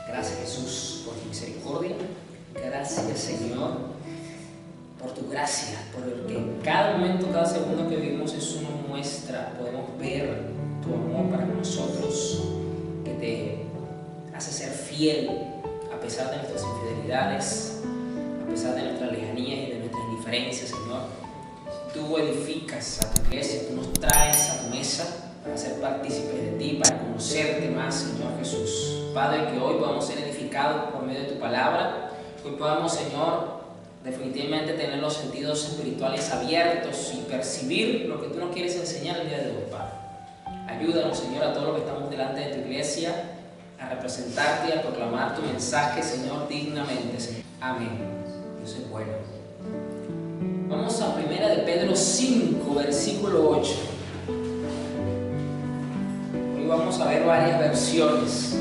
Gracias, Jesús, por tu misericordia. Gracias, Señor, por tu gracia, porque en cada momento, cada segundo que vivimos es una muestra. Podemos ver tu amor para nosotros, que te hace ser fiel a pesar de nuestras infidelidades, a pesar de nuestras lejanías y de nuestras indiferencias, Señor. Tú edificas a tu iglesia, tú nos traes a tu mesa para ser partícipes de ti, para conocerte más, Señor Jesús. Padre, que hoy podamos ser edificados por medio de tu palabra, que hoy podamos, Señor, definitivamente tener los sentidos espirituales abiertos y percibir lo que tú nos quieres enseñar el día de hoy, Padre. Ayúdanos, Señor, a todos los que estamos delante de tu iglesia, a representarte y a proclamar tu mensaje, Señor, dignamente, Señor. Amén. Dios es bueno. Vamos a 1 de Pedro 5, versículo 8. Hoy vamos a ver varias versiones.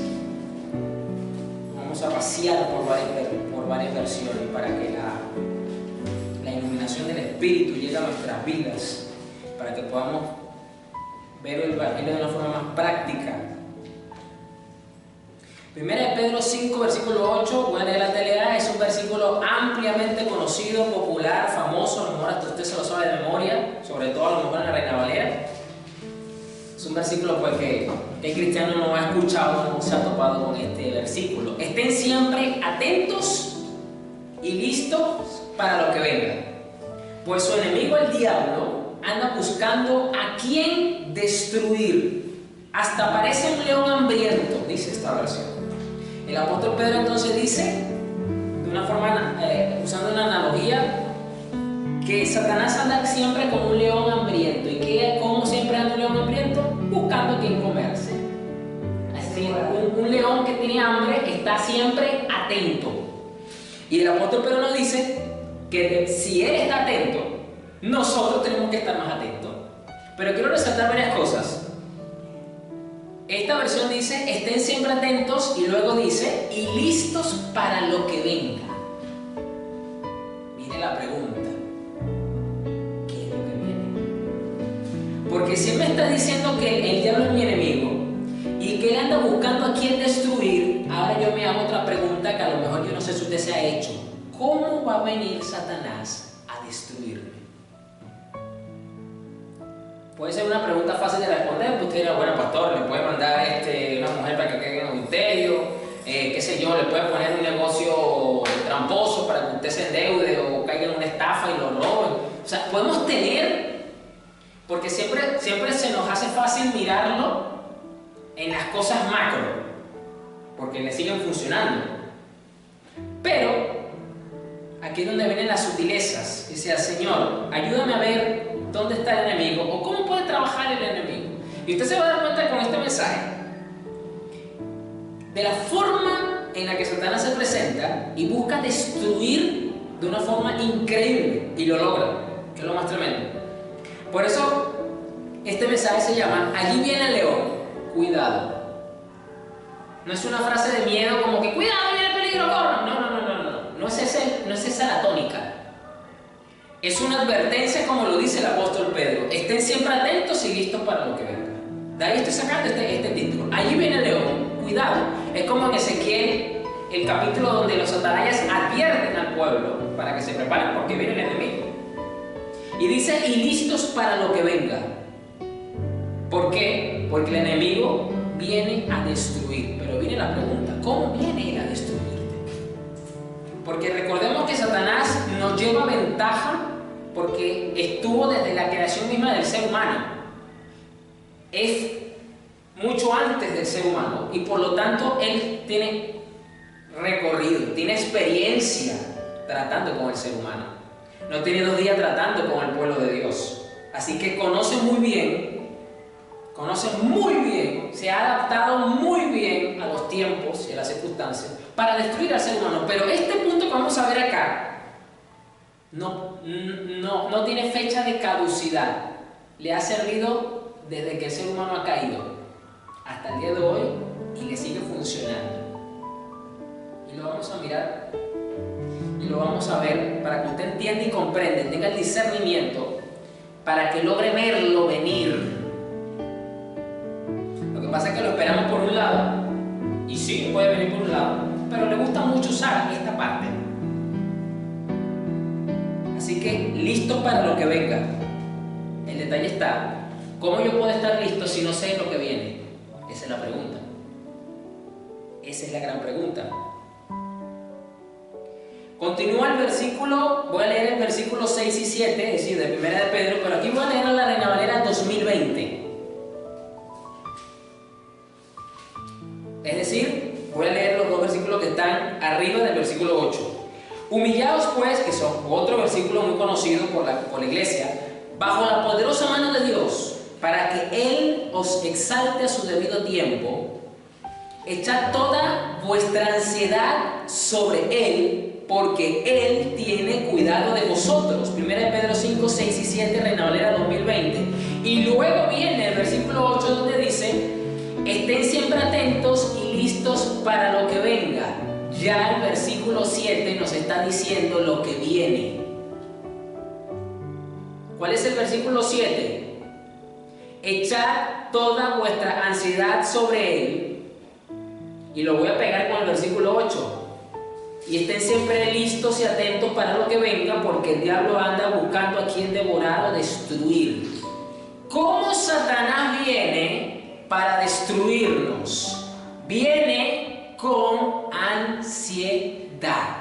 Vamos a pasear por varias versiones para que la iluminación del Espíritu llegue a nuestras vidas, para que podamos ver el Evangelio de una forma más práctica. 1 de Pedro 5, versículo 8, voy a leer la TLA, es un versículo ampliamente conocido, popular, famoso, a lo mejor hasta usted se lo sabe de memoria, sobre todo a lo mejor en la Reina Valera. Es un versículo pues, que el cristiano no ha escuchado, no se ha topado con este versículo. Estén siempre atentos y listos para lo que venga, pues su enemigo el diablo anda buscando a quien destruir, hasta parece un león hambriento, dice esta versión. El apóstol Pedro entonces dice, de una forma, usando una analogía, que Satanás anda siempre como un león hambriento. ¿Y que cómo siempre anda un león hambriento? Buscando a quien comerse. Así, un león que tiene hambre está siempre atento. Y el apóstol Pedro nos dice que si él está atento, nosotros tenemos que estar más atentos. Pero quiero resaltar varias cosas. Esta versión dice, estén siempre atentos, y luego dice, y listos para lo que venga. Mire la pregunta. Porque si él me está diciendo que el diablo es mi enemigo y que él anda buscando a quien destruir, ahora yo me hago otra pregunta que a lo mejor yo no sé si usted se ha hecho. ¿Cómo va a venir Satanás a destruirme? Puede ser una pregunta fácil de responder, pues usted dirá, bueno, pastor, le puede mandar una mujer para que caiga en adulterio, qué sé yo, le puede poner un negocio tramposo para que usted se endeude o caiga en una estafa y lo roben. O sea, podemos tener... Porque siempre se nos hace fácil mirarlo en las cosas macro, porque le siguen funcionando. Pero aquí es donde vienen las sutilezas. Dice al Señor, ayúdame a ver dónde está el enemigo o cómo puede trabajar el enemigo. Y usted se va a dar cuenta con este mensaje de la forma en la que Satanás se presenta y busca destruir de una forma increíble, y lo logra, que es lo más tremendo. Por eso este mensaje se llama allí viene el león, cuidado. No es una frase de miedo como que cuidado, viene el peligro, corran. No es esa la tónica. Es una advertencia, como lo dice el apóstol Pedro. Estén siempre atentos y listos para lo que venga. De ahí estoy sacando este título. Allí viene el león, cuidado. Es como en Ezequiel, el capítulo donde los atalayas advierten al pueblo para que se preparen porque viene el enemigo. Y dice, y listos para lo que venga. ¿Por qué? Porque el enemigo viene a destruir. Pero viene la pregunta, ¿cómo viene él a destruirte? Porque recordemos que Satanás nos lleva ventaja porque estuvo desde la creación misma del ser humano. Es mucho antes del ser humano y por lo tanto él tiene recorrido, tiene experiencia tratando con el ser humano. No tiene 2 días tratando con el pueblo de Dios. Así que conoce muy bien, se ha adaptado muy bien a los tiempos y a las circunstancias para destruir al ser humano. Pero este punto que vamos a ver acá no tiene fecha de caducidad. Le ha servido desde que el ser humano ha caído hasta el día de hoy y le sigue funcionando. Y lo vamos a mirar. Y lo vamos a ver para que usted entienda y comprenda, tenga el discernimiento para que logre verlo venir. Lo que pasa es que lo esperamos por un lado, y sí, puede venir por un lado, pero le gusta mucho usar esta parte. Así que, listo para lo que venga. El detalle está, ¿cómo yo puedo estar listo si no sé lo que viene? Esa es la pregunta. Esa es la gran pregunta. Continúa el versículo, voy a leer el versículo 6 y 7, es decir, de 1 de Pedro, pero aquí voy a leer la Reina Valera 2020. Es decir, voy a leer los dos versículos que están arriba del versículo 8. Humillaos pues, que son otro versículo muy conocido por la iglesia, bajo la poderosa mano de Dios, para que Él os exalte a su debido tiempo. Echad toda vuestra ansiedad sobre Él, porque Él tiene cuidado de vosotros. 1 Pedro 5, 6 y 7, Reina Valera 2020. Y luego viene el versículo 8 donde dice, estén siempre atentos y listos para lo que venga. Ya el versículo 7 nos está diciendo lo que viene. ¿Cuál es el versículo 7? Echad toda vuestra ansiedad sobre Él. Y lo voy a pegar con el versículo 8. Y estén siempre listos y atentos para lo que venga, porque el diablo anda buscando a quien devorar o destruir. ¿Cómo Satanás viene para destruirnos? Viene con ansiedad.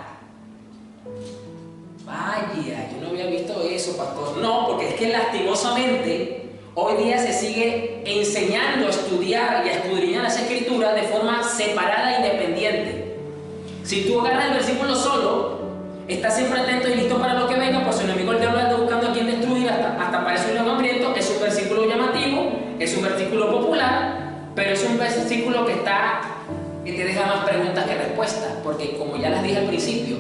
Vaya, yo no había visto eso, pastor. No, porque es que lastimosamente hoy día se sigue enseñando a estudiar y a escudriñar las escrituras de forma separada e independiente. Si tú agarras el versículo solo, estás siempre atento y listo para lo que venga, pues su enemigo el diablo anda buscando a quien destruir, hasta parece un león hambriento. Es un versículo llamativo, es un versículo popular, pero es un versículo que te deja más preguntas que respuestas, porque como ya las dije al principio,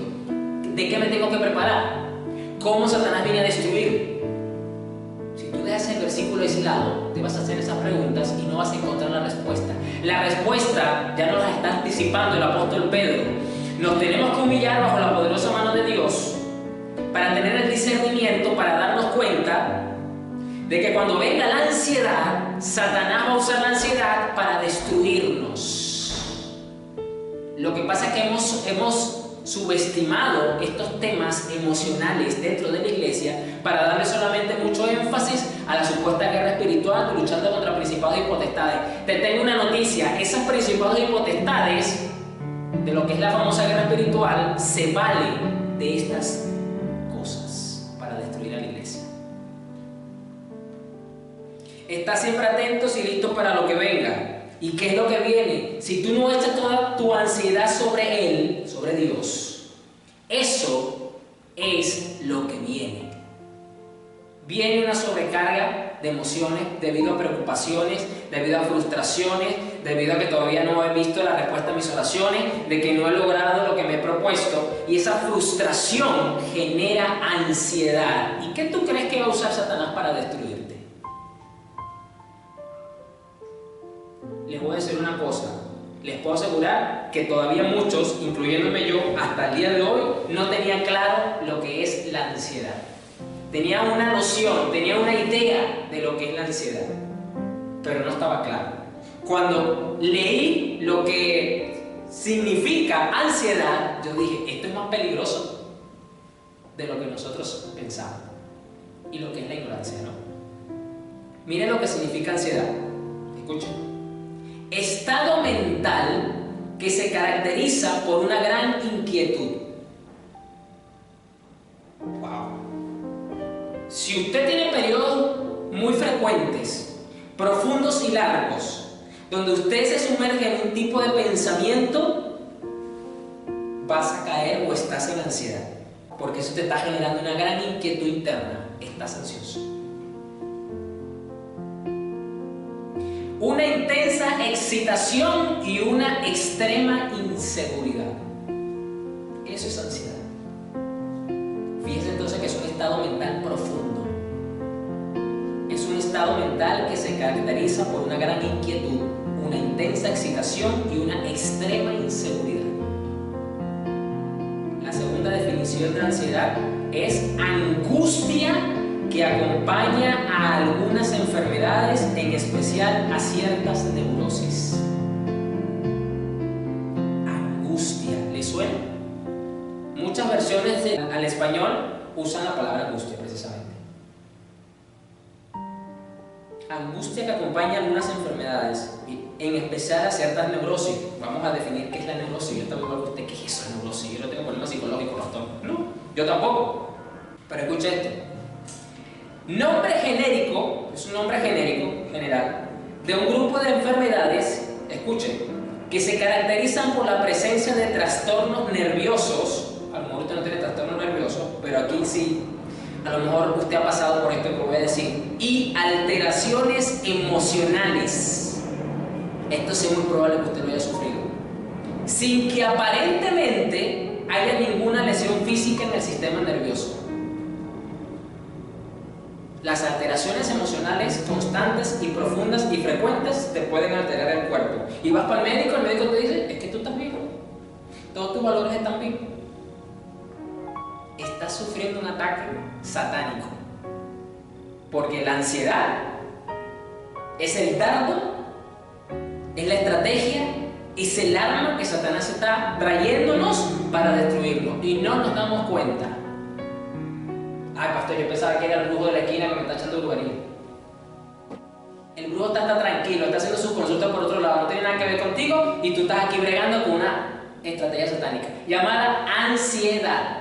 ¿de qué me tengo que preparar? ¿Cómo Satanás viene a destruir? Si tú dejas el versículo aislado, te vas a hacer esas preguntas y no vas a encontrar la respuesta. La respuesta ya nos la está anticipando el apóstol Pedro. Nos tenemos que humillar bajo la poderosa mano de Dios para tener el discernimiento, para darnos cuenta de que cuando venga la ansiedad, Satanás va a usar la ansiedad para destruirnos. Lo que pasa es que hemos subestimado estos temas emocionales dentro de la iglesia para darle solamente mucho énfasis a la supuesta guerra espiritual luchando contra principados y potestades. Te tengo una noticia, esos principados y potestades de lo que es la famosa guerra espiritual se valen de estas cosas para destruir a la iglesia. Está siempre atentos y listos para lo que venga. ¿Y qué es lo que viene? Si tú no echas toda tu ansiedad sobre Él, sobre Dios, eso es lo que viene. Viene una sobrecarga de emociones debido a preocupaciones, debido a frustraciones, debido a que todavía no he visto la respuesta a mis oraciones, de que no he logrado lo que me he propuesto, y esa frustración genera ansiedad. ¿Y qué tú crees que va a usar Satanás para destruirte? Les voy a decir una cosa, les puedo asegurar que todavía muchos, incluyéndome yo, hasta el día de hoy, no tenían claro lo que es la ansiedad. Tenía una noción, tenía una idea de lo que es la ansiedad, pero no estaba claro. Cuando leí lo que significa ansiedad, yo dije, esto es más peligroso de lo que nosotros pensamos y lo que es la ignorancia, ¿no? Miren lo que significa ansiedad. Escuchen. Estado mental que se caracteriza por una gran inquietud. Wow. Si usted tiene periodos muy frecuentes, profundos y largos, donde usted se sumerge en un tipo de pensamiento, vas a caer o estás en ansiedad, porque eso te está generando una gran inquietud interna. Estás ansioso. Una intensa excitación y una extrema inseguridad. Eso es ansiedad. Fíjense entonces que es un estado mental profundo. Es un estado mental que se caracteriza por una gran inquietud, una intensa excitación y una extrema inseguridad. La segunda definición definición de ansiedad es angustia que acompaña a algunas enfermedades, en especial a ciertas neurosis. Angustia, ¿le suena? Muchas versiones al español usan la palabra angustia precisamente. Angustia que acompaña a algunas enfermedades, en especial a ciertas neurosis. Vamos a definir qué es la neurosis. Yo también me pregunté, ¿qué es eso la neurosis? Yo no tengo problemas psicológicos, pastor. No, yo tampoco. Pero escucha esto. Nombre genérico, es un nombre genérico, general, de un grupo de enfermedades, escuchen, que se caracterizan por la presencia de trastornos nerviosos. A lo mejor usted no tiene trastornos nerviosos, pero aquí sí. A lo mejor usted ha pasado por esto que voy a decir. Y alteraciones emocionales. Esto sí es muy probable que usted lo haya sufrido. Sin que aparentemente haya ninguna lesión física en el sistema nervioso. Las alteraciones emocionales constantes y profundas y frecuentes te pueden alterar el cuerpo. Y vas para el médico te dice, es que tú estás vivo. Todos tus valores están vivos. Estás sufriendo un ataque satánico. Porque la ansiedad es el dardo, es la estrategia, es el arma que Satanás está trayéndonos para destruirnos. Y no nos damos cuenta. Ay, pastor, yo pensaba que era el brujo de la esquina que me está echando brujería. El brujo está tranquilo, está haciendo sus consultas por otro lado, no tiene nada que ver contigo y tú estás aquí bregando con una estrategia satánica llamada ansiedad.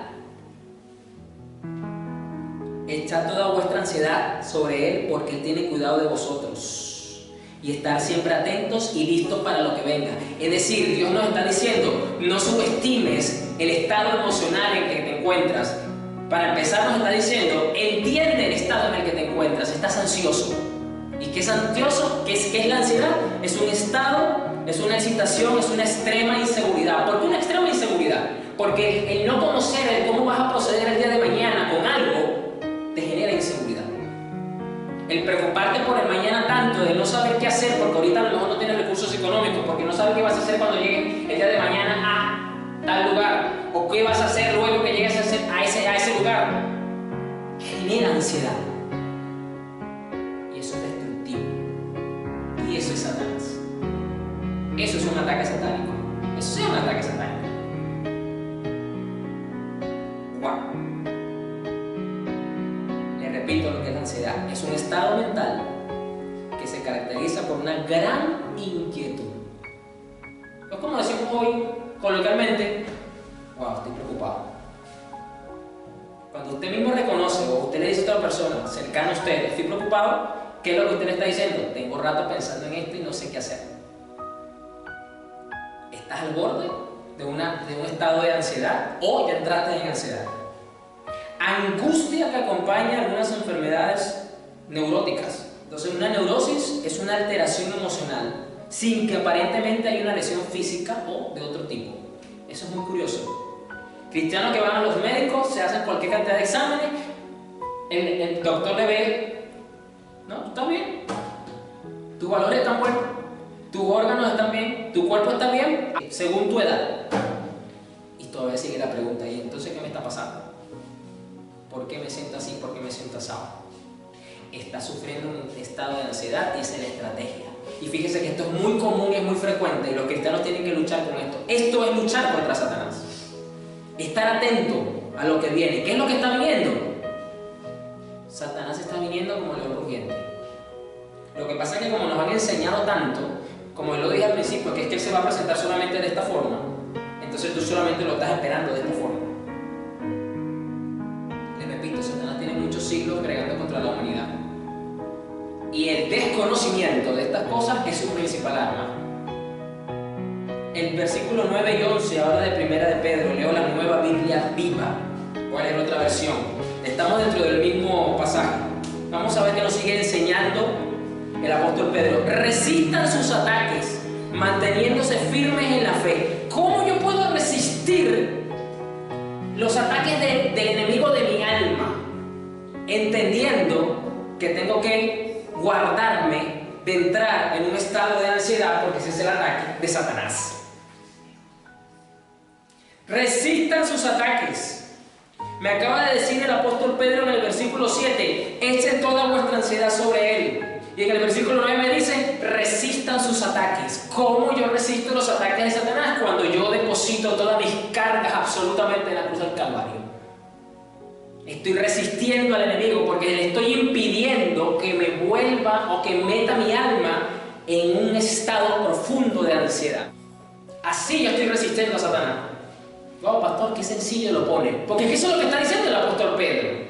Echad toda vuestra ansiedad sobre Él porque Él tiene cuidado de vosotros. Y estar siempre atentos y listos para lo que venga. Es decir, Dios nos está diciendo, no subestimes el estado emocional en que te encuentras. Para empezar nos está diciendo, entiende el estado en el que te encuentras, estás ansioso. ¿Y qué es ansioso? ¿Qué es la ansiedad? Es un estado, es una excitación, es una extrema inseguridad. ¿Por qué una extrema inseguridad? Porque el no conocer el cómo vas a proceder el día de mañana con algo, te genera inseguridad. El preocuparte por el mañana tanto, de no saber qué hacer, porque ahorita a lo mejor no tienes recursos económicos, porque no sabes qué vas a hacer cuando llegue el día de mañana a tal lugar, o qué vas a hacer luego que llegues a ese lugar, genera ansiedad. Y eso es destructivo. Y eso es Satanás. Eso es un ataque satánico. Eso es un ataque satánico. Wow. Repito lo que es la ansiedad, es un estado mental que se caracteriza por una gran inquietud. Es como decimos hoy coloquialmente, wow, estoy preocupado. Cuando usted mismo reconoce o usted le dice a otra persona cercana a usted, estoy preocupado, ¿qué es lo que usted le está diciendo? Tengo rato pensando en esto y no sé qué hacer. Estás al borde de un estado de ansiedad o ya entraste en ansiedad. Angustia que acompaña a algunas enfermedades neuróticas. Entonces, una neurosis es una alteración emocional sin que aparentemente haya una lesión física o de otro tipo. Eso es muy curioso. Cristianos que van a los médicos, se hacen cualquier cantidad de exámenes, el doctor le ve, no, está bien, tus valores están buenos, tus órganos están bien, tu cuerpo está bien, según tu edad. Y todavía sigue la pregunta, ¿y entonces qué me está pasando? ¿Por qué me siento así? ¿Por qué me siento asado? Está sufriendo un estado de ansiedad y esa es la estrategia. Y fíjese que esto es muy común y es muy frecuente y los cristianos tienen que luchar con esto. Esto es luchar contra Satanás. Estar atento a lo que viene. ¿Qué es lo que está viniendo? Satanás está viniendo como león rugiente. Lo que pasa es que como nos han enseñado tanto, como lo dije al principio, que es que Él se va a presentar solamente de esta forma, entonces tú solamente lo estás esperando de esta forma. Satanás tiene muchos siglos bregando contra la humanidad. Y el desconocimiento de estas cosas es su principal arma. El versículo 9 y 11 habla de Primera de Pedro. Leo la Nueva Biblia Viva. ¿Cuál es la otra versión? Estamos dentro del mismo pasaje. Vamos a ver que nos sigue enseñando el apóstol Pedro. Resistan sus ataques, manteniéndose firmes en la fe. ¿Cómo yo puedo resistir los ataques del enemigo de mi alma? Entendiendo que tengo que guardarme de entrar en un estado de ansiedad porque ese es el ataque de Satanás. Resistan sus ataques. Me acaba de decir el apóstol Pedro en el versículo 7, echen toda vuestra ansiedad sobre Él. Y en el versículo 9 me dice, resistan sus ataques. ¿Cómo yo resisto los ataques de Satanás? Cuando yo deposito todas mis cargas absolutamente en la cruz del Calvario. Estoy resistiendo al enemigo porque le estoy impidiendo que me vuelva o que meta mi alma en un estado profundo de ansiedad. Así yo estoy resistiendo a Satanás. Wow, pastor, qué sencillo lo pone. Porque eso es lo que está diciendo el apóstol Pedro.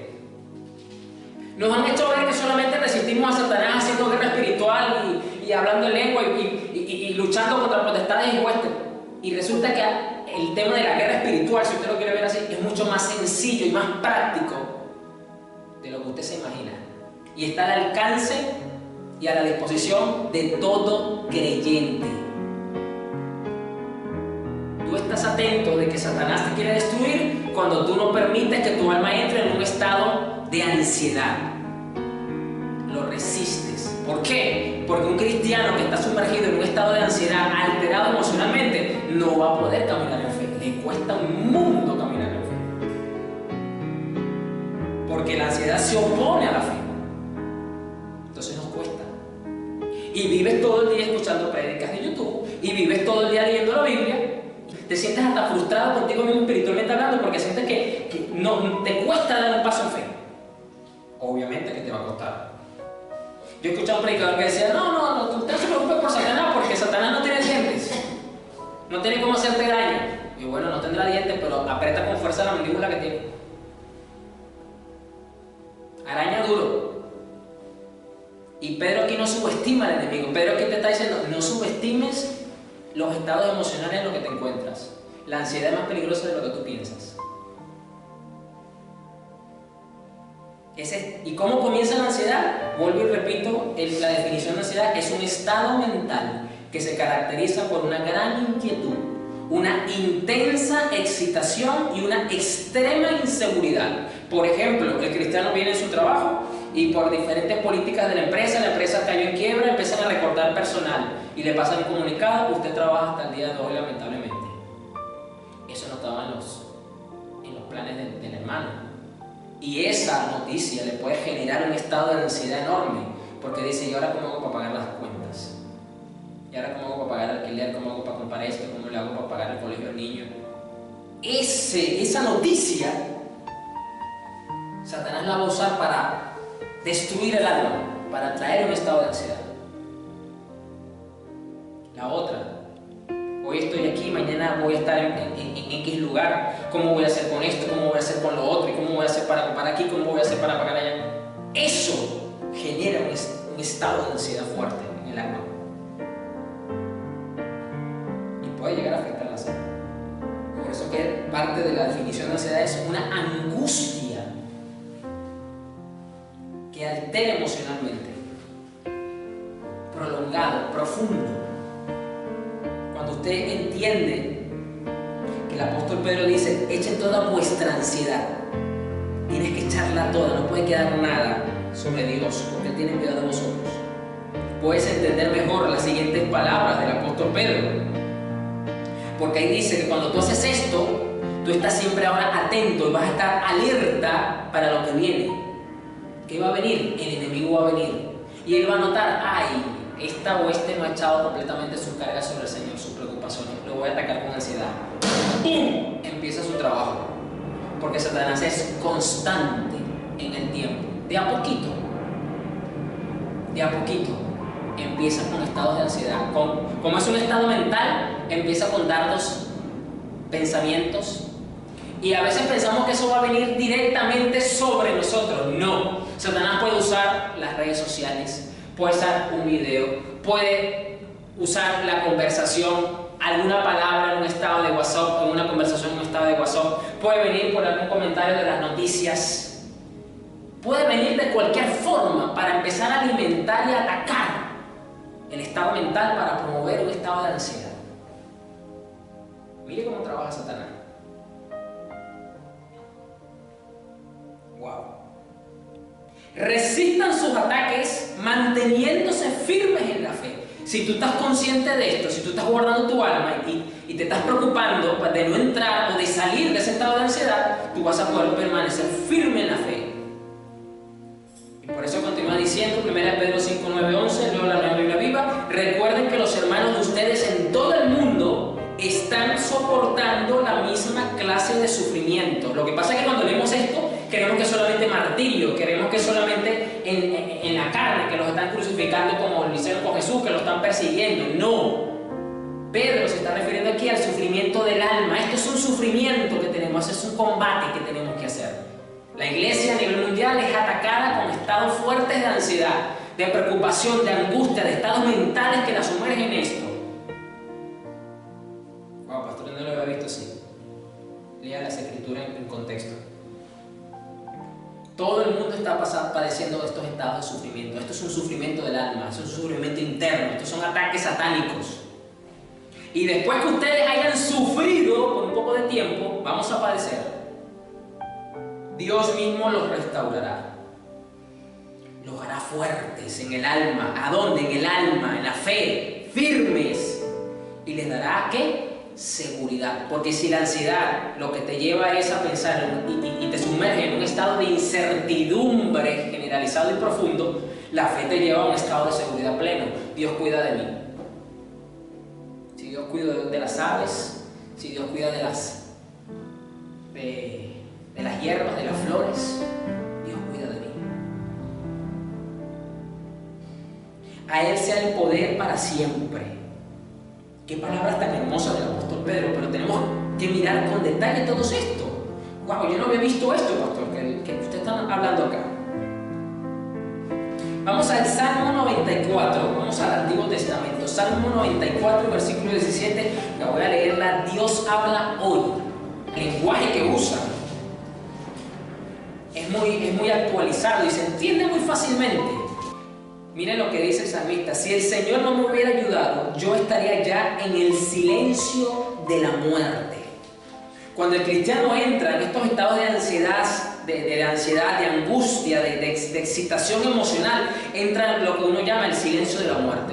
Nos han hecho ver que solamente resistimos a Satanás haciendo guerra espiritual y hablando en lengua y luchando contra potestades y huestes. Y resulta que el tema de la guerra espiritual, si usted lo quiere ver así, es mucho más sencillo y más práctico de lo que usted se imagina. Y está al alcance y a la disposición de todo creyente. Tú estás atento de que Satanás te quiere destruir cuando tú no permites que tu alma entre en un estado de ansiedad. Lo resistes. ¿Por qué? Porque un cristiano que está sumergido en un estado de ansiedad, alterado emocionalmente, no va a poder caminar en fe. Le cuesta un mundo caminar en fe. Porque la ansiedad se opone a la fe. Entonces nos cuesta. Y vives todo el día escuchando prédicas de YouTube. Y vives todo el día leyendo la Biblia. Te sientes hasta frustrado contigo mismo espiritualmente hablando porque sientes que no, te cuesta dar un paso en fe. Obviamente que te va a costar. Yo escuché a un predicador que decía, no, usted no se preocupe por Satanás porque Satanás no tiene dientes. No tiene cómo hacerte daño. Y bueno, no tendrá dientes, pero aprieta con fuerza la mandíbula que tiene. Araña duro. Y Pedro aquí no subestima al enemigo. Pedro aquí te está diciendo, no subestimes los estados emocionales en los que te encuentras. La ansiedad es más peligrosa de lo que tú piensas. ¿Y cómo comienza la ansiedad? Vuelvo y repito, la definición de ansiedad es un estado mental que se caracteriza por una gran inquietud, una intensa excitación y una extrema inseguridad. Por ejemplo, el cristiano viene en su trabajo y por diferentes políticas de la empresa cayó en quiebra, empiezan a recortar personal y le pasan un comunicado, usted trabaja hasta el día de hoy lamentablemente. Eso no estaba en los planes del hermano. Y esa noticia le puede generar un estado de ansiedad enorme, porque dice, ¿y ahora cómo hago para pagar las cuentas? ¿Y ahora cómo hago para pagar el alquiler? ¿Cómo hago para comprar esto? ¿Cómo le hago para pagar el colegio del niño? Esa noticia, Satanás la va a usar para destruir el alma, para traer un estado de ansiedad. La otra, hoy estoy aquí, mañana voy a estar en X lugar, ¿cómo voy a hacer con esto? ¿Cómo voy a hacer con lo otro? ¿Y cómo voy a hacer para comprar aquí? ¿Cómo voy a hacer para pagar allá? Eso genera un estado de ansiedad fuerte en el alma. Y puede llegar a afectar la salud. Por eso que parte de la definición de ansiedad es una angustia que altera emocionalmente, prolongado, profundo. Cuando usted entiende que el apóstol Pedro dice, echen toda vuestra ansiedad, tienes que echarla toda, no puede quedar nada sobre Dios, porque Él tiene cuidado de vosotros. Puedes entender mejor las siguientes palabras del apóstol Pedro, porque ahí dice que cuando tú haces esto, tú estás siempre ahora atento y vas a estar alerta para lo que viene. ¿Qué va a venir? El enemigo va a venir y él va a notar, ay, esta o este no ha echado completamente sus cargas sobre el Señor, sus preocupaciones, lo voy a atacar con ansiedad. ¡Pum! Empieza su trabajo, porque Satanás es constante en el tiempo. De a poquito empieza con estados de ansiedad. Como es un estado mental, empieza con dardos, pensamientos, y a veces pensamos que eso va a venir directamente sobre nosotros. No, Satanás puede usar las redes sociales, puede usar un video, puede usar la conversación, alguna palabra en un estado de WhatsApp, en una conversación en un estado de WhatsApp, puede venir por algún comentario de las noticias, puede venir de cualquier forma para empezar a alimentar y atacar el estado mental para promover un estado de ansiedad. Mire cómo trabaja Satanás. Wow. Resistan sus ataques manteniéndose firmes en la fe. Si tú estás consciente de esto, si tú estás guardando tu alma y te estás preocupando de no entrar o de salir de ese estado de ansiedad, tú vas a poder permanecer firme en la fe. Y por eso continúa diciendo, 1 Pedro 5, 9, 11, leo la Nueva Biblia Viva: recuerden que los hermanos de ustedes en todo el mundo están soportando la misma clase de sufrimiento. Lo que pasa es que cuando leemos esto, creemos que es solamente martirio, creemos que es solamente en la carne, que los están crucificando como lo hicieron con Jesús, que lo están persiguiendo. No. Pedro se está refiriendo aquí al sufrimiento del alma. Esto es un sufrimiento que tenemos, es un combate que tenemos que hacer. La iglesia a nivel mundial es atacada con estados fuertes de ansiedad, de preocupación, de angustia, de estados mentales que la sumergen en esto. Wow, pastor, no lo había visto así. Lea las escrituras en contexto. Todo el mundo está padeciendo estos estados de sufrimiento. Esto es un sufrimiento del alma, es un sufrimiento interno, estos son ataques satánicos. Y después que ustedes hayan sufrido por un poco de tiempo, vamos a padecer. Dios mismo los restaurará. Los hará fuertes en el alma. ¿A dónde? En el alma, en la fe, firmes. Y les dará, ¿qué? Seguridad. Porque si la ansiedad lo que te lleva es a pensar y te sumerge en un estado de incertidumbre generalizado y profundo, la fe te lleva a un estado de seguridad pleno. Dios cuida de mí. Si Dios cuida de las aves, si Dios cuida de las hierbas, de las flores, Dios cuida de mí. A Él sea el poder para siempre. Qué palabras tan hermosas del apóstol Pedro, pero tenemos que mirar con detalle todo esto. Wow, yo no había visto esto, pastor, que usted está hablando acá. Vamos al Salmo 94, vamos al Antiguo Testamento. Salmo 94, versículo 17, la voy a leerla. Dios habla hoy. El lenguaje que usa es muy actualizado y se entiende muy fácilmente. Miren lo que dice el salmista: si el Señor no me hubiera ayudado, yo estaría ya en el silencio de la muerte. Cuando el cristiano entra en estos estados de ansiedad, de angustia, de excitación emocional, entra en lo que uno llama el silencio de la muerte.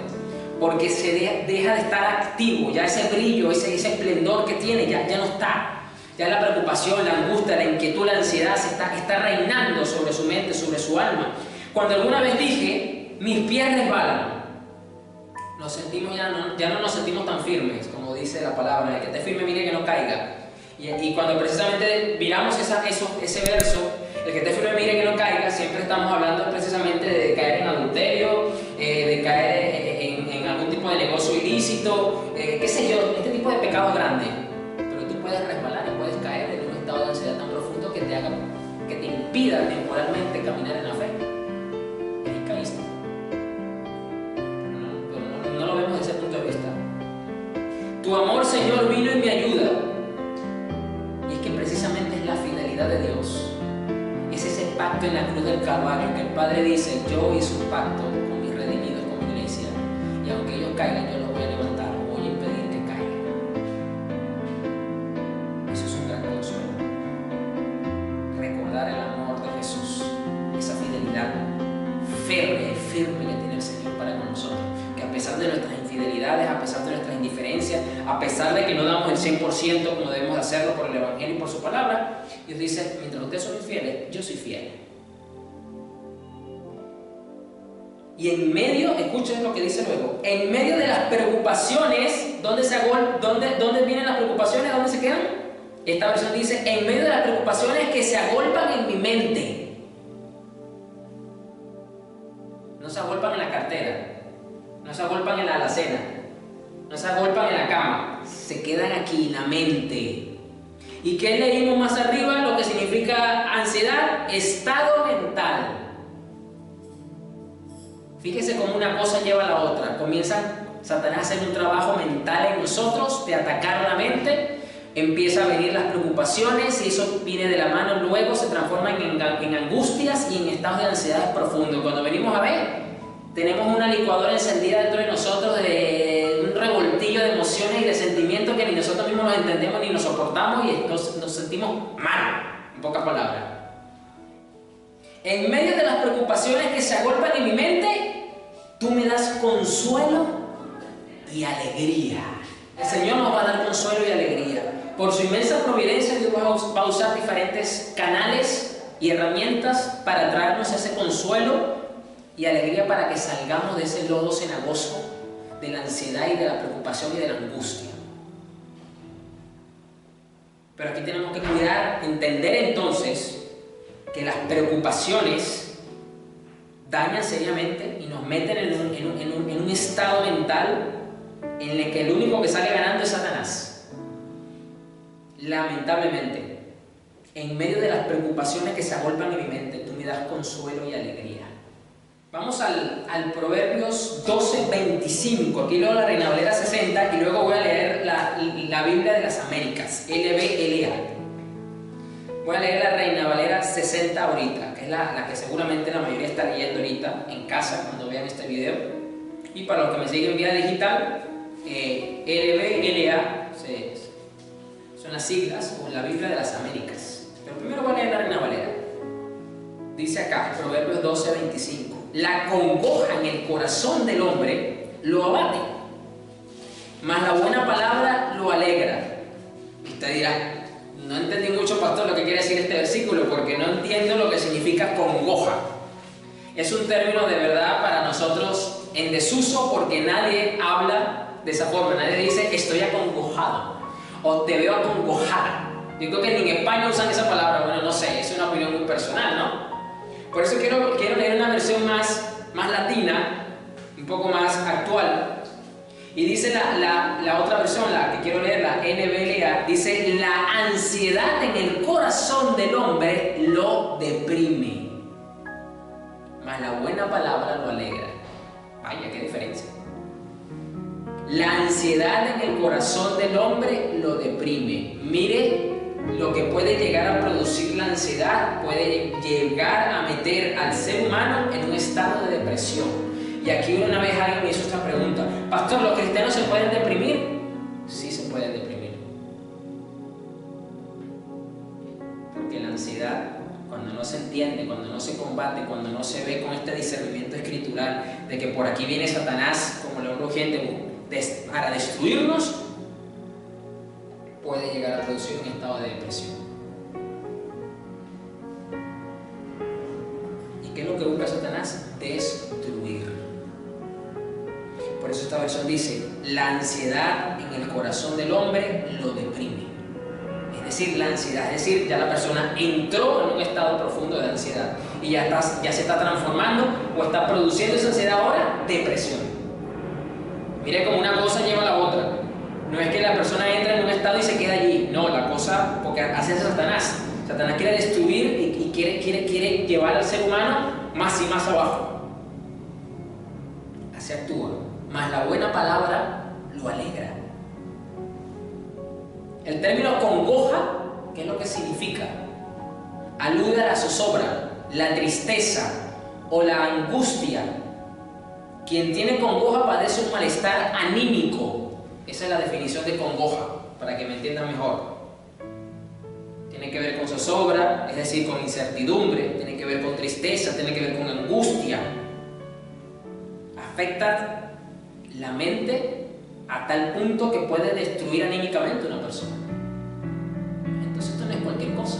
Porque se deja de estar activo, ya ese brillo, ese esplendor que tiene, ya no está. Ya la preocupación, la angustia, la inquietud, la ansiedad está reinando sobre su mente, sobre su alma. Cuando alguna vez dije, mis pies resbalan, ya no nos sentimos tan firmes, como dice la palabra, el que esté firme mire que no caiga. Y cuando precisamente miramos ese verso, el que esté firme mire que no caiga, siempre estamos hablando precisamente de caer en adulterio, de caer en algún tipo de negocio ilícito, qué sé yo, este tipo de pecado grande. Pero tú puedes resbalar y puedes caer en un estado de ansiedad tan profundo que te impida temporalmente caminar en la fe. Y ahí caíste. Pero no lo vemos desde ese punto de vista. Tu amor, Señor, vino y me ayuda. Y es que precisamente es la fidelidad de Dios. Es ese pacto en la cruz del Calvario que el Padre dice: yo hice un pacto con mis redimidos, con mi iglesia, y aunque ellos caigan, yo los voy a levantar, voy a impedir que caigan. Eso es un gran consuelo. Recordar el amor de Jesús, esa fidelidad férrea y firme que tiene el Señor para con nosotros, que a pesar de nuestras infidelidades, a pesar de nuestras indiferencias, a pesar de que no damos el 100% como debemos hacerlo por el Evangelio y por su palabra, Dios dice: mientras ustedes son infieles, yo soy fiel. Y en medio, escuchen lo que dice luego, en medio de las preocupaciones, ¿dónde vienen las preocupaciones? ¿Dónde se quedan? Esta versión dice: en medio de las preocupaciones que se agolpan en mi mente. No se agolpan en la cartera, no se agolpan en la alacena, no se agolpan en la cama, se quedan aquí en la mente. ¿Y qué leímos más arriba? Lo que significa ansiedad: estado mental. Fíjese cómo una cosa lleva a la otra. Comienza Satanás a hacer un trabajo mental en nosotros de atacar la mente. Empieza a venir las preocupaciones y eso viene de la mano, luego se transforma en angustias y en estados de ansiedad profundos. Cuando venimos a ver, tenemos una licuadora encendida dentro de nosotros, de un revoltillo de emociones y de sentimientos que ni nosotros mismos nos entendemos ni nos soportamos y nos sentimos mal, en pocas palabras. En medio de las preocupaciones que se agolpan en mi mente, tú me das consuelo y alegría. El Señor nos va a dar consuelo y alegría. Por su inmensa providencia, Dios va a usar diferentes canales y herramientas para traernos ese consuelo y alegría para que salgamos de ese lodo cenagoso, de la ansiedad y de la preocupación y de la angustia. Pero aquí tenemos que cuidar, entender entonces que las preocupaciones dañan seriamente y nos meten en un estado mental en el que el único que sale ganando es Satanás. Lamentablemente, en medio de las preocupaciones que se agolpan en mi mente, tú me das consuelo y alegría. Vamos al Proverbios 12:25. Aquí leo la Reina Valera 60 y luego voy a leer la Biblia de las Américas, LBLA. Voy a leer la Reina Valera 60 ahorita, que es la que seguramente la mayoría está leyendo ahorita en casa cuando vean este video. Y para los que me siguen vía digital, LBLA son las siglas o la Biblia de las Américas. Pero primero voy a leer la Reina Valera. Dice acá, Proverbios 12:25. La congoja en el corazón del hombre lo abate, mas la buena palabra lo alegra. Y usted dirá, no entendí mucho, pastor, lo que quiere decir este versículo, porque no entiendo lo que significa congoja. Es un término de verdad para nosotros en desuso, porque nadie habla de esa forma. Nadie dice, estoy acongojado, o te veo acongojada. Yo creo que ni en España usan esa palabra. Bueno, no sé, es una opinión muy personal, ¿no? Por eso quiero leer una versión más latina, un poco más actual. Y dice la otra versión, la que quiero leer, la NBLA, dice: la ansiedad en el corazón del hombre lo deprime, mas la buena palabra lo alegra. Vaya, qué diferencia. La ansiedad en el corazón del hombre lo deprime. Mire lo que puede llegar a producir la ansiedad, puede llegar a meter al ser humano en un estado de depresión. Y aquí una vez alguien me hizo esta pregunta: pastor, ¿los cristianos se pueden deprimir? Sí, se pueden deprimir. Porque la ansiedad, cuando no se entiende, cuando no se combate, cuando no se ve con este discernimiento escritural de que por aquí viene Satanás como león rugiente para destruirnos, puede llegar a producir un estado de depresión. ¿Y qué es lo que busca Satanás? Destruir. Por eso esta versión dice: la ansiedad en el corazón del hombre lo deprime. Es decir, la ansiedad, es decir, ya la persona entró en un estado profundo de ansiedad y ya se está transformando o está produciendo esa ansiedad ahora, depresión. Mire cómo una cosa lleva a la otra. No es que la persona entra en un estado y se queda allí. No, la cosa, porque hace Satanás. Satanás quiere destruir y quiere llevar al ser humano más y más abajo. Así actúa. Mas la buena palabra lo alegra. El término congoja, ¿qué es lo que significa? Alude a la zozobra, la tristeza o la angustia. Quien tiene congoja padece un malestar anímico. Esa es la definición de congoja, para que me entiendan mejor. Tiene que ver con zozobra, es decir, con incertidumbre, tiene que ver con tristeza, tiene que ver con angustia. Afecta la mente a tal punto que puede destruir anímicamente a una persona. Entonces esto no es cualquier cosa.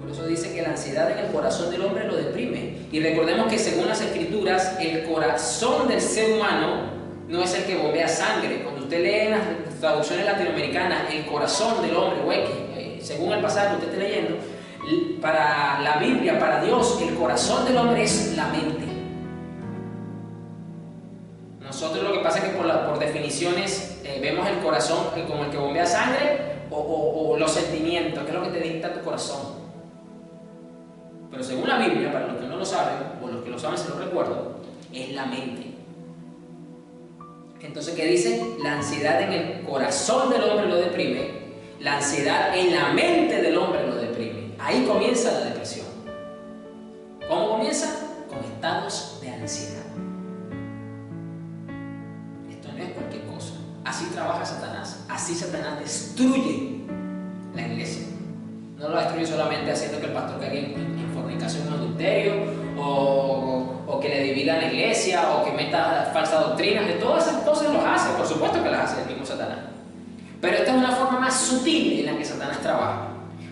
Por eso dice que la ansiedad en el corazón del hombre lo deprime. Y recordemos que según las Escrituras, el corazón del ser humano no es el que bombea sangre. Cuando usted lee en las traducciones latinoamericanas el corazón del hombre, según el pasaje que usted esté leyendo, para la Biblia, para Dios, el corazón del hombre es la mente. Nosotros lo que pasa es que por definiciones vemos el corazón como el que bombea sangre o los sentimientos, que es lo que te dicta tu corazón. Pero según la Biblia, para los que no lo saben, o los que lo saben se lo recuerdo, es la mente. Entonces, ¿qué dice? La ansiedad en el corazón del hombre lo deprime, la ansiedad en la mente del hombre lo deprime. Ahí comienza la depresión. ¿Cómo comienza? Con estados de ansiedad. Esto no es cualquier cosa. Así trabaja Satanás. Así Satanás destruye la iglesia. No lo destruye solamente haciendo que el pastor caiga en fornicación o adulterio, o que le divida la iglesia, o que meta falsas doctrinas, de todas esas cosas los hace, por supuesto que las hace el mismo Satanás. Pero esta es una forma más sutil en la que Satanás trabaja,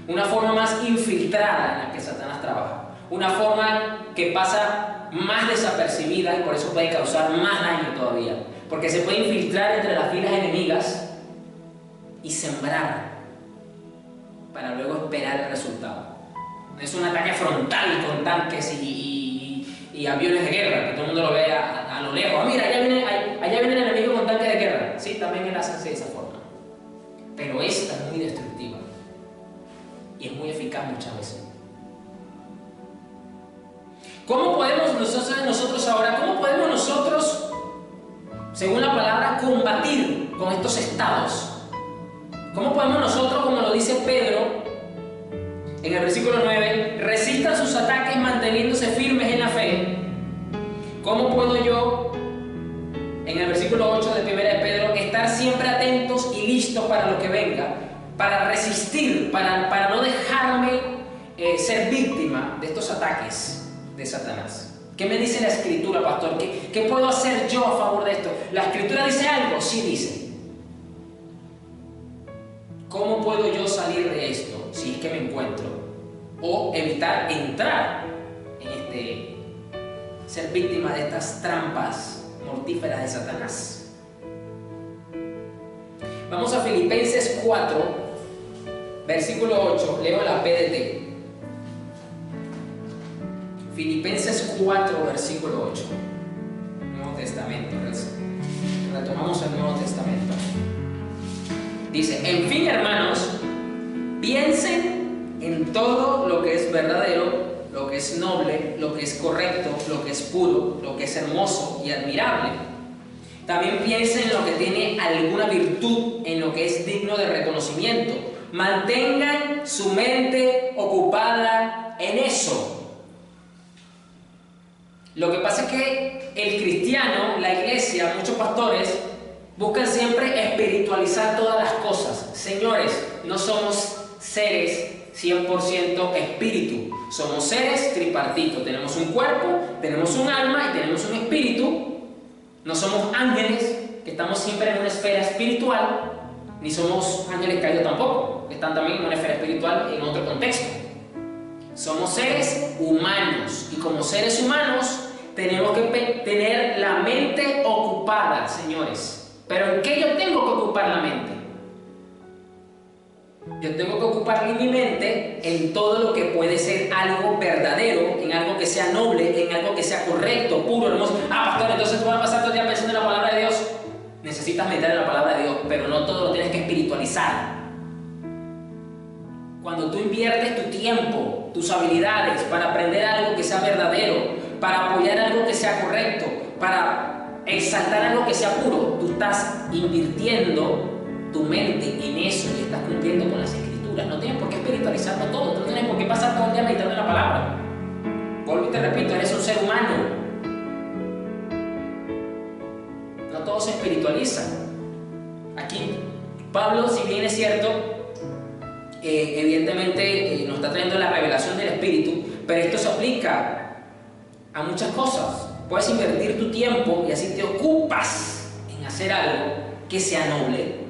una forma más infiltrada en la que Satanás trabaja, una forma que pasa más desapercibida y por eso puede causar más daño todavía, porque se puede infiltrar entre las filas enemigas y sembrar para luego esperar el resultado. Es un ataque frontal con tanques y aviones de guerra, que todo el mundo lo ve a lo lejos. Mira, allá viene el enemigo con tanques de guerra. Sí, también él hace de esa forma. Pero esta es muy destructiva y es muy eficaz muchas veces. ¿Cómo podemos nosotros ahora, según la palabra, combatir con estos estados? ¿Cómo podemos nosotros, como lo dice Pedro en el versículo 9, resistan sus ataques manteniéndose firmes en la fe? ¿Cómo puedo yo, en el versículo 8 de 1 de Pedro, estar siempre atentos y listos para lo que venga, para resistir, para no dejarme ser víctima de estos ataques de Satanás? ¿Qué me dice la Escritura, pastor? ¿Qué puedo hacer yo a favor de esto? ¿La Escritura dice algo? Sí dice. ¿Cómo puedo yo salir de esto si es que me encuentro? O evitar entrar en ser víctima de estas trampas mortíferas de Satanás. Vamos a Filipenses 4, versículo 8, leo la PDT. Filipenses 4, versículo 8. Nuevo Testamento. Retomamos el Nuevo Testamento. Dice: en fin, hermanos, piensen en todo lo que es verdadero, lo que es noble, lo que es correcto, lo que es puro, lo que es hermoso y admirable. También piensen en lo que tiene alguna virtud, en lo que es digno de reconocimiento. Mantengan su mente ocupada en eso. Lo que pasa es que el cristiano, la iglesia, muchos pastores buscan siempre espiritualizar todas las cosas. Señores, no somos seres 100% espíritu, somos seres tripartitos. Tenemos un cuerpo, tenemos un alma y tenemos un espíritu. No somos ángeles, que estamos siempre en una esfera espiritual, ni somos ángeles caídos tampoco, que están también en una esfera espiritual en otro contexto. Somos seres humanos y como seres humanos tenemos que tener la mente ocupada, señores. ¿Pero en qué yo tengo que ocupar la mente? Yo tengo que ocupar mi mente en todo lo que puede ser algo verdadero, en algo que sea noble, en algo que sea correcto, puro, hermoso. Pastor, entonces tú vas a pasar todo el día pensando en la palabra de Dios. Necesitas meter en la palabra de Dios, pero no todo lo tienes que espiritualizar. Cuando tú inviertes tu tiempo, tus habilidades para aprender algo que sea verdadero, para apoyar algo que sea correcto, para exaltar algo que sea puro, tú estás invirtiendo tu mente en eso y estás cumpliendo con las Escrituras. No tienes por qué espiritualizarlo todo, tú no tienes por qué pasar todo el día meditando en la palabra. Vuelvo y te repito, eres un ser humano. No todo se espiritualiza. Aquí Pablo, si bien es cierto, evidentemente nos está trayendo la revelación del Espíritu, pero esto se aplica a muchas cosas. Puedes invertir tu tiempo y así te ocupas en hacer algo que sea noble.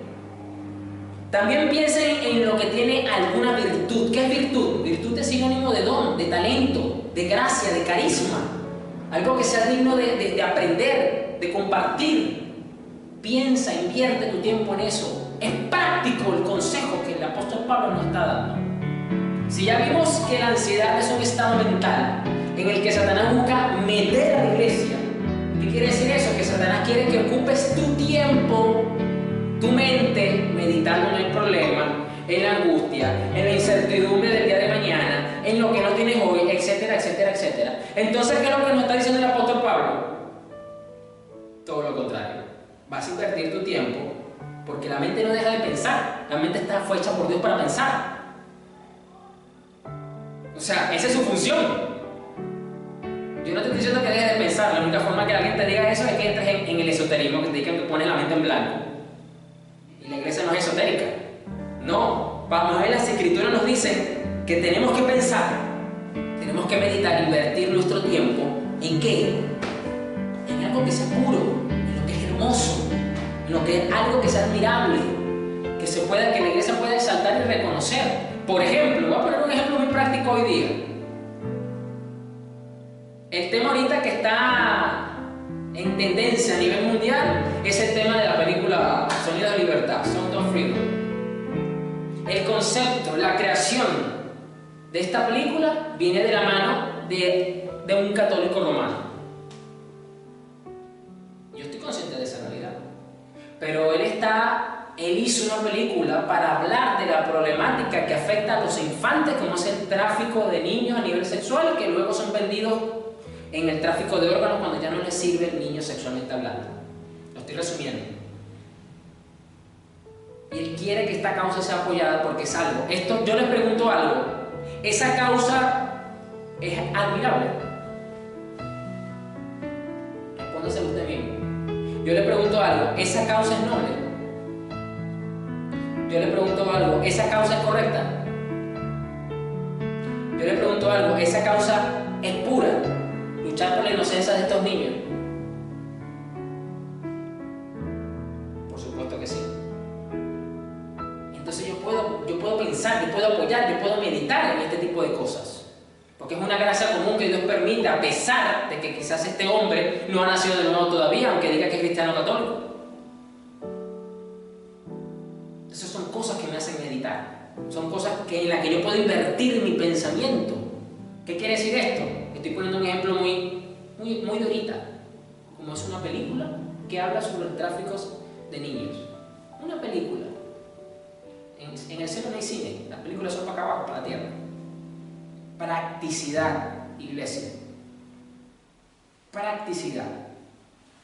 También piensen en lo que tiene alguna virtud. ¿Qué es virtud? Virtud es sinónimo de don, de talento, de gracia, de carisma. Algo que sea digno de aprender, de compartir. Piensa, invierte tu tiempo en eso. Es práctico el consejo que el apóstol Pablo nos está dando. Si ya vimos que la ansiedad es un estado mental en el que Satanás busca meter a la iglesia, ¿qué quiere decir eso? Que Satanás quiere que ocupes tu tiempo, tu mente, meditando en el problema, en la angustia, en la incertidumbre del día de mañana, en lo que no tienes hoy, etcétera, etcétera, etcétera. Entonces, ¿qué es lo que nos está diciendo el apóstol Pablo? Todo lo contrario. Vas a invertir tu tiempo porque la mente no deja de pensar. La mente fue hecha por Dios para pensar. O sea, esa es su función. Yo no te estoy diciendo que dejes de pensar. La única forma que alguien te diga eso es que entres en el esoterismo, que te digan que pones la mente en blanco. Y la iglesia no es esotérica. No, vamos a ver, las Escrituras nos dicen que tenemos que pensar, tenemos que meditar, invertir nuestro tiempo. ¿En qué? algo que sea puro, en lo que es hermoso, en lo que es algo que sea admirable, que la iglesia pueda exaltar y reconocer. Por ejemplo, voy a poner un ejemplo muy práctico hoy día. El tema ahorita que está en tendencia a nivel mundial es el tema de la película Sonido de Libertad, Sound of Freedom. El concepto, la creación de esta película viene de la mano de un católico romano. Yo estoy consciente de esa realidad, pero él hizo una película para hablar de la problemática que afecta a los infantes, como es el tráfico de niños a nivel sexual, que luego son vendidos en el tráfico de órganos cuando ya no les sirve el niño sexualmente hablando. Lo estoy resumiendo. Y él quiere que esta causa sea apoyada porque es algo. Yo les pregunto algo. ¿Esa causa es admirable? Respóndase usted mismo. Yo le pregunto algo. ¿Esa causa es noble? Yo le pregunto algo. ¿Esa causa es correcta? Yo le pregunto algo. ¿Esa causa es pura? Luchar por la inocencia de estos niños. Por supuesto que sí. Entonces yo puedo pensar, yo puedo apoyar, yo puedo meditar en este tipo de cosas. Porque es una gracia común que Dios permite, a pesar de que quizás este hombre no ha nacido de nuevo todavía, aunque diga que es cristiano católico. Esas son cosas que me hacen meditar. Son cosas en las que yo puedo invertir mi pensamiento. ¿Qué quiere decir esto? Estoy poniendo un ejemplo muy de ahorita, como es una película que habla sobre el tráfico de niños. Una película. En el cielo no hay cine, las películas son para acá abajo, para la tierra. Practicidad, iglesia. Practicidad.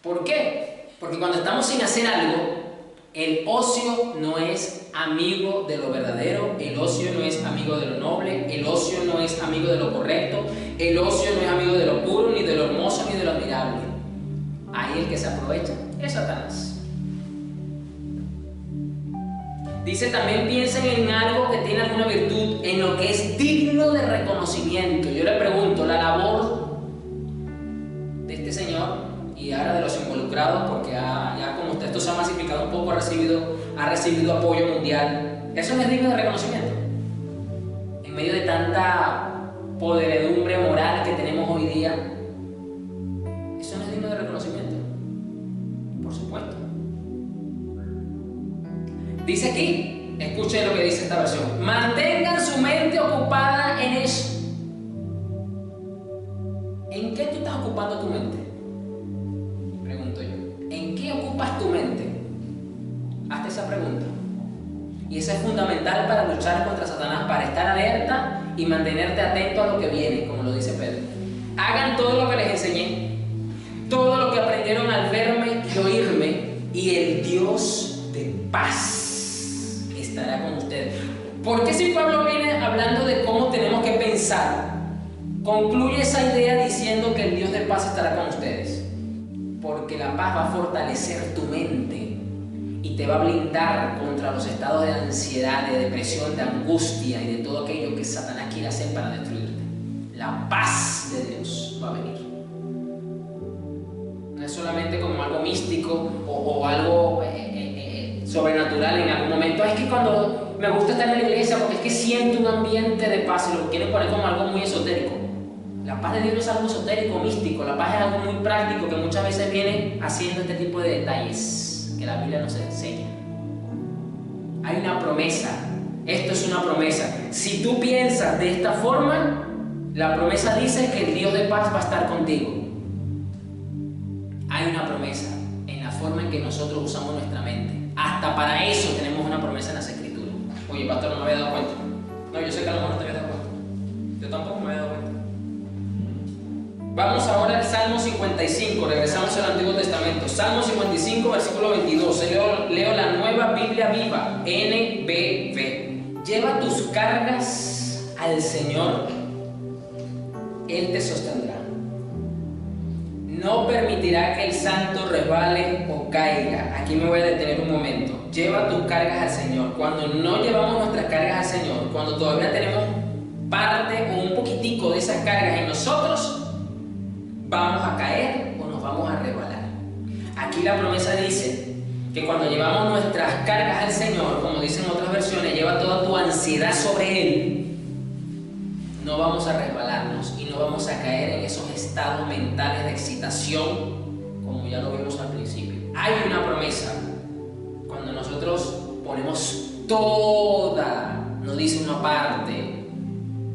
¿Por qué? Porque cuando estamos sin hacer algo, el ocio no es amigo de lo verdadero, el ocio no es amigo de lo noble, el ocio no es amigo de lo correcto, el ocio no es amigo de lo puro, ni de lo hermoso, ni de lo admirable. Ahí el que se aprovecha es Satanás. Dice también: piensen en algo que tiene alguna virtud, en lo que es digno de reconocimiento. Yo le pregunto, la labor de este señor y ahora de los involucrados, porque ya como esto se ha masificado un poco, ha recibido apoyo mundial. ¿Eso no es digno de reconocimiento? En medio de tanta podredumbre moral que tenemos hoy día, ¿eso no es digno de reconocimiento? Por supuesto. Dice aquí, escuchen lo que dice esta versión: mantengan su mente ocupada en eso. ¿En qué tú estás ocupando tu mente? Pregunto yo. ¿En qué ocupas tu mente? Hazte esa pregunta. Y eso es fundamental para luchar contra Satanás, para estar alerta y mantenerte atento a lo que viene, como lo dice Pedro. Hagan todo lo que les enseñé, todo lo que aprendieron al verme y oírme, y el Dios de paz estará con ustedes. ¿Por qué si Pablo viene hablando de cómo tenemos que pensar, concluye esa idea diciendo que el Dios de paz estará con ustedes? Porque la paz va a fortalecer tu mente y te va a blindar contra los estados de ansiedad, de depresión, de angustia y de todo aquello que Satanás quiere hacer para destruirte. La paz de Dios va a venir. No es solamente como algo místico o algo sobrenatural en algún momento. Es que cuando me gusta estar en la iglesia porque es que siento un ambiente de paz, y lo quieren poner como algo muy esotérico. La paz de Dios no es algo esotérico, místico. La paz es algo muy práctico que muchas veces viene haciendo este tipo de detalles que la Biblia nos enseña. Hay una promesa. Esto es una promesa. Si tú piensas de esta forma, la promesa dice que el Dios de paz va a estar contigo. Hay una promesa en la forma en que nosotros usamos nuestra mente. Hasta para eso tenemos una promesa en las Escrituras. Oye, pastor, no me había dado cuenta. No, yo sé que a lo mejor no te había dado cuenta. Yo tampoco me había dado cuenta. Vamos ahora al Salmo 55, regresamos al Antiguo Testamento. Salmo 55, versículo 22. Leo la Nueva Biblia Viva, NBV. Lleva tus cargas al Señor, Él te sostendrá. No permitirá que el santo resbale o caiga. Aquí me voy a detener un momento. Lleva tus cargas al Señor. Cuando no llevamos nuestras cargas al Señor, cuando todavía tenemos parte o un poquitico de esas cargas en nosotros, vamos a caer o nos vamos a resbalar. Aquí la promesa dice que cuando llevamos nuestras cargas al Señor, como dicen otras versiones, lleva toda tu ansiedad sobre Él, no vamos a resbalarnos y no vamos a caer en esos estados mentales de excitación, como ya lo vimos al principio. Hay una promesa cuando nosotros ponemos toda, no dice una parte,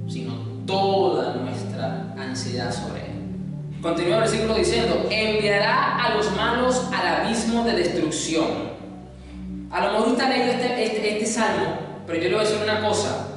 sino toda nuestra ansiedad sobre Él. Continúa el versículo diciendo: enviará a los malos al abismo de destrucción. A lo mejor usted ha leído este salmo, pero yo le voy a decir una cosa.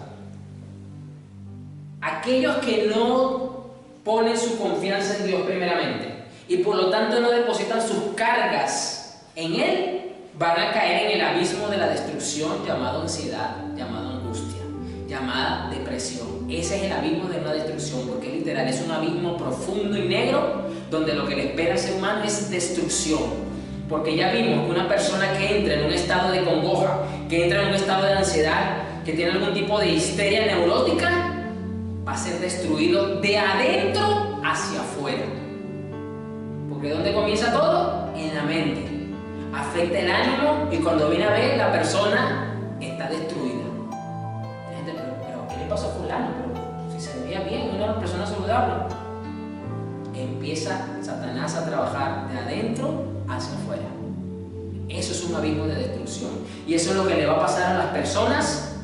Aquellos que no ponen su confianza en Dios primeramente y por lo tanto no depositan sus cargas en Él, van a caer en el abismo de la destrucción llamado ansiedad, llamado angustia, llamada depresión. Ese es el abismo de una destrucción, porque literal es un abismo profundo y negro donde lo que le espera al ser humano es destrucción. Porque ya vimos que una persona que entra en un estado de congoja, que entra en un estado de ansiedad, que tiene algún tipo de histeria neurótica, va a ser destruido de adentro hacia afuera. Porque ¿dónde comienza todo? En la mente. Afecta el ánimo y cuando viene a ver, la persona está destruida. La gente, pero ¿qué le pasó a fulano? Pero si se veía bien, no era una persona saludable. Empieza Satanás a trabajar de adentro hacia afuera. Eso es un abismo de destrucción. Y eso es lo que le va a pasar a las personas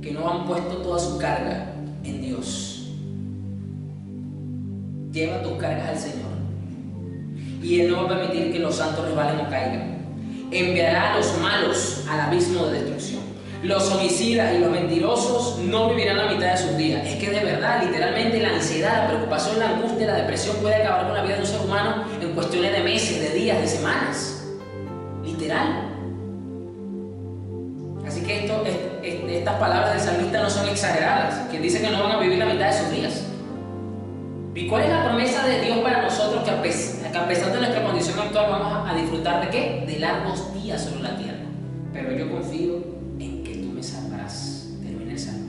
que no han puesto toda su carga en Dios. Lleva tus cargas al Señor y Él no va a permitir que los santos resbalen o caigan. Enviará a los malos al abismo de destrucción. Los homicidas y los mentirosos no vivirán la mitad de sus días. Es que de verdad, literalmente, la ansiedad, la preocupación, la angustia, la depresión puede acabar con la vida de un ser humano en cuestiones de meses, de días, de semanas. Literal. Así que estas palabras del salmista no son exageradas, que dice que no van a vivir la mitad de sus días. ¿Y cuál es la promesa de Dios para nosotros? Que a pesar de nuestra condición actual vamos a disfrutar de ¿qué? De largos días sobre la tierra. Pero yo confío en que tú me salvarás. Termina el salmo.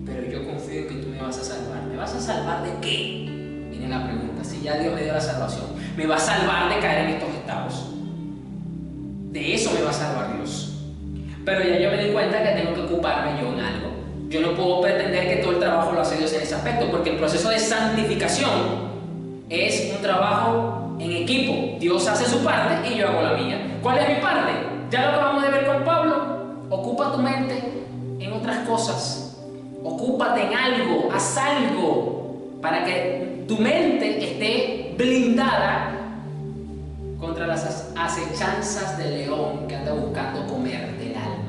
Pero yo confío en que tú me vas a salvar. ¿Me vas a salvar de qué? Viene la pregunta. Si ya Dios me dio la salvación, ¿me va a salvar de caer en estos estados? De eso me va a salvar Dios. Pero ya yo me di cuenta que tengo que ocuparme yo en algo. Yo no puedo pretender que todo el trabajo lo hace Dios en ese aspecto, porque el proceso de santificación es un trabajo en equipo. Dios hace su parte y yo hago la mía. ¿Cuál es mi parte? Ya lo acabamos de ver con Pablo. Ocupa tu mente en otras cosas. Ocúpate en algo, haz algo para que tu mente esté blindada contra las acechanzas del león que anda buscando comer del alma.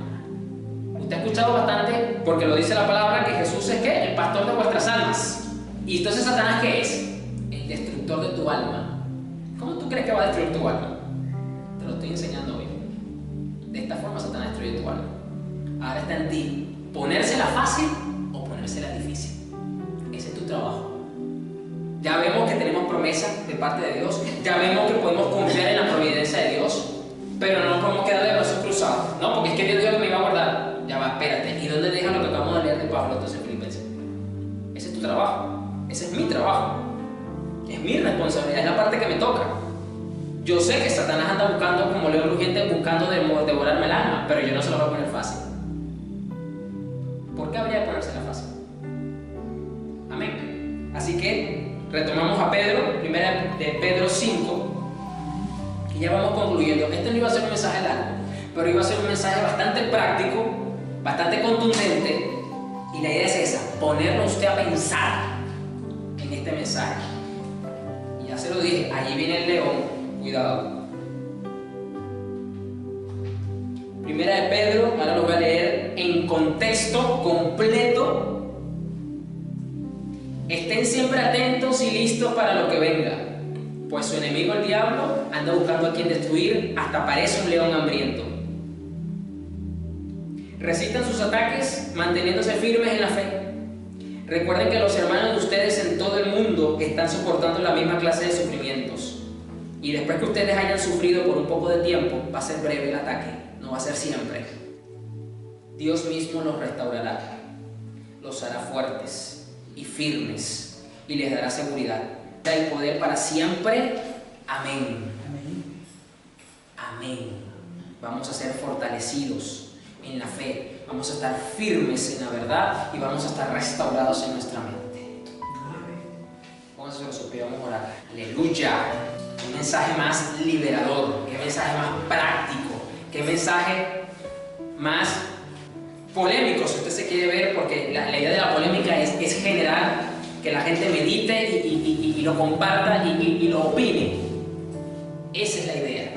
Usted ha escuchado bastante, porque lo dice la palabra, que Jesús es ¿qué? El pastor de vuestras almas. ¿Y entonces Satanás qué es? El destructor de tu alma. ¿Cómo tú crees que va a destruir tu alma? Te lo estoy enseñando hoy. De esta forma Satanás destruye tu alma. Ahora está en ti ponérsela fácil o ponérsela difícil. Ese es tu trabajo. Ya vemos que tenemos promesas de parte de Dios. Ya vemos que podemos confiar en la providencia de Dios. Pero no nos podemos quedar de brazos cruzados. No, porque es que Dios dijo que me iba a guardar. Ya va, espérate. ¿Y dónde deja lo que acabamos de leer de Pablo entonces, Filipenses? Ese es tu trabajo. Ese es mi trabajo. Es mi responsabilidad. Es la parte que me toca. Yo sé que Satanás anda buscando, como león rugiente, buscando devorarme el alma. Pero yo no se lo voy a poner fácil. ¿Por qué habría de ponérsela fácil? Amén. Así que retomamos a Pedro, primera de Pedro 5. Y ya vamos concluyendo. Este no iba a ser un mensaje largo, pero iba a ser un mensaje bastante práctico, bastante contundente. Y la idea es esa, ponerlo usted a pensar en este mensaje. Y ya se lo dije, allí viene el león, cuidado. Primera de Pedro, ahora lo voy a leer en contexto completo. Estén siempre atentos y listos para lo que venga. Pues su enemigo el diablo anda buscando a quien destruir, hasta parece un león hambriento. Resistan sus ataques manteniéndose firmes en la fe. Recuerden que los hermanos de ustedes en todo el mundo están soportando la misma clase de sufrimientos. Y después que ustedes hayan sufrido por un poco de tiempo, va a ser breve el ataque, no va a ser siempre. Dios mismo los restaurará, los hará fuertes y firmes y les dará seguridad. El poder para siempre. Amén. Amén. Vamos a ser fortalecidos en la fe, vamos a estar firmes en la verdad y vamos a estar restaurados en nuestra mente. Pónganse los pies, vamos a orar. Aleluya. Qué mensaje más liberador, qué mensaje más práctico, qué mensaje más polémico, si usted se quiere ver, porque la idea de la polémica es generar que la gente medite y lo comparta y lo opine. Esa es la idea.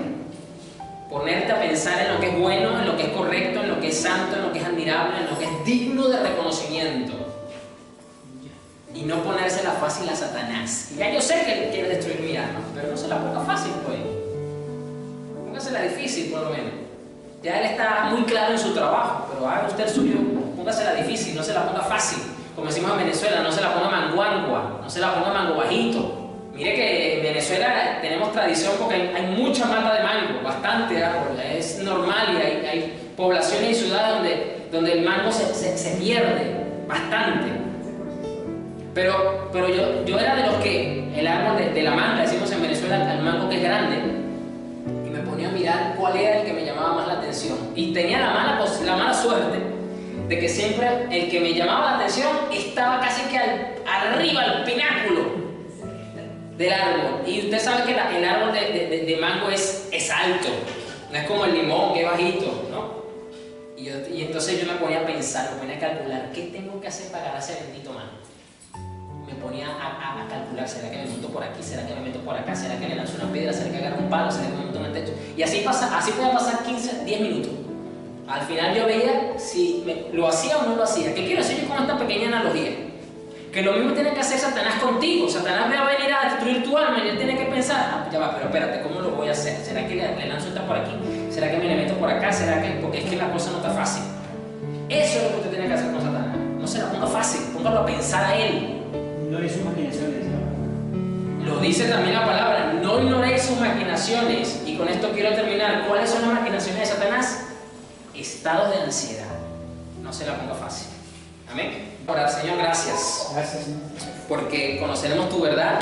Ponerte a pensar en lo que es bueno, en lo que es correcto, en lo que es santo, en lo que es admirable, en lo que es digno de reconocimiento. Y no ponérsela fácil a Satanás. Ya yo sé que él quiere destruir mi alma, pero no se la ponga fácil, pues. Póngasela difícil, por lo menos. Ya él está muy claro en su trabajo, pero haga usted el suyo, póngasela difícil, no se la ponga fácil. Como decimos en Venezuela, no se la ponga manguangua, no se la ponga mango bajito. Mire que en Venezuela tenemos tradición porque hay mucha mata de mango, bastante árbol, es normal y hay poblaciones y ciudades donde el mango se pierde bastante. Pero yo era de los que el árbol de la manga, decimos en Venezuela, el mango que es grande, y me ponía a mirar cuál era el que me llamaba más la atención. Y tenía la mala suerte de que siempre el que me llamaba la atención estaba casi que arriba, al pináculo del árbol. Y usted sabe que el árbol de mango es alto, no es como el limón que es bajito, ¿no? Y entonces yo me ponía a pensar, me ponía a calcular qué tengo que hacer para ganar ese bendito mango. Me ponía a calcular, ¿será que me monto por aquí? ¿Será que me meto por acá? ¿Será que le lanzo una piedra? ¿Será que agarro un palo? ¿Será que me monto en el techo? Y así podía pasar 15, 10 minutos. Al final yo veía si lo hacía o no lo hacía. ¿Qué quiero decir yo con esta pequeña analogía? Que lo mismo tiene que hacer Satanás contigo. Satanás va a venir a destruir tu alma y él tiene que pensar, ya va, pero espérate, ¿cómo lo voy a hacer? ¿Será que le lanzo esta por aquí? ¿Será que me le meto por acá? ¿Será que...? Porque es que la cosa no está fácil. Eso es lo que usted tiene que hacer con Satanás. No se la ponga fácil, póngalo a pensar a él. No ignoréis sus maquinaciones. Lo dice también la palabra, no ignoréis sus maquinaciones. Y con esto quiero terminar. ¿Cuáles son las maquinaciones de Satanás? Estados de ansiedad. No se la ponga fácil. Amén. Orar, Señor, gracias. Gracias, Señor. Porque conoceremos tu verdad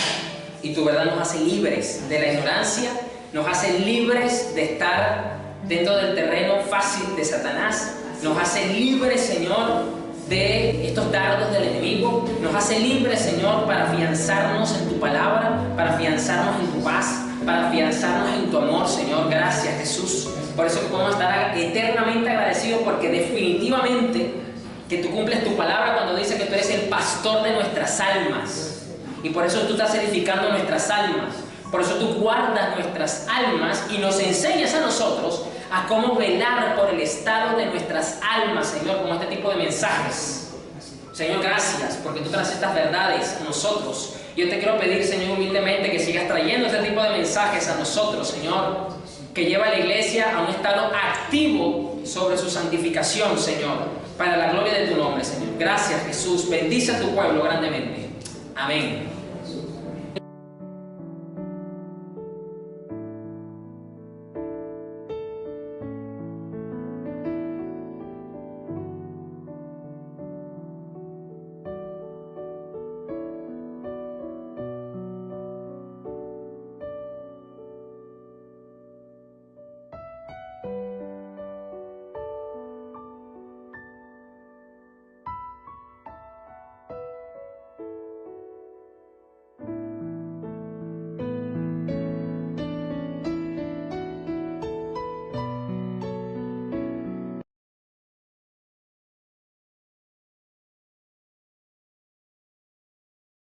y tu verdad nos hace libres de la ignorancia, nos hace libres de estar dentro del terreno fácil de Satanás, nos hace libres, Señor, de estos dardos del enemigo, nos hace libres, Señor, para afianzarnos en tu palabra, para afianzarnos en tu paz, para afianzarnos en tu amor, Señor. Gracias, Jesús. Por eso podemos estar eternamente agradecidos, porque definitivamente que tú cumples tu palabra cuando dice que tú eres el pastor de nuestras almas. Y por eso tú estás edificando nuestras almas. Por eso tú guardas nuestras almas y nos enseñas a nosotros a cómo velar por el estado de nuestras almas, Señor, con este tipo de mensajes. Señor, gracias, porque tú traes estas verdades a nosotros. Yo te quiero pedir, Señor, humildemente que sigas trayendo este tipo de mensajes a nosotros, Señor, que lleva a la iglesia a un estado activo sobre su santificación, Señor, para la gloria de tu nombre, Señor. Gracias, Jesús. Bendice a tu pueblo grandemente. Amén.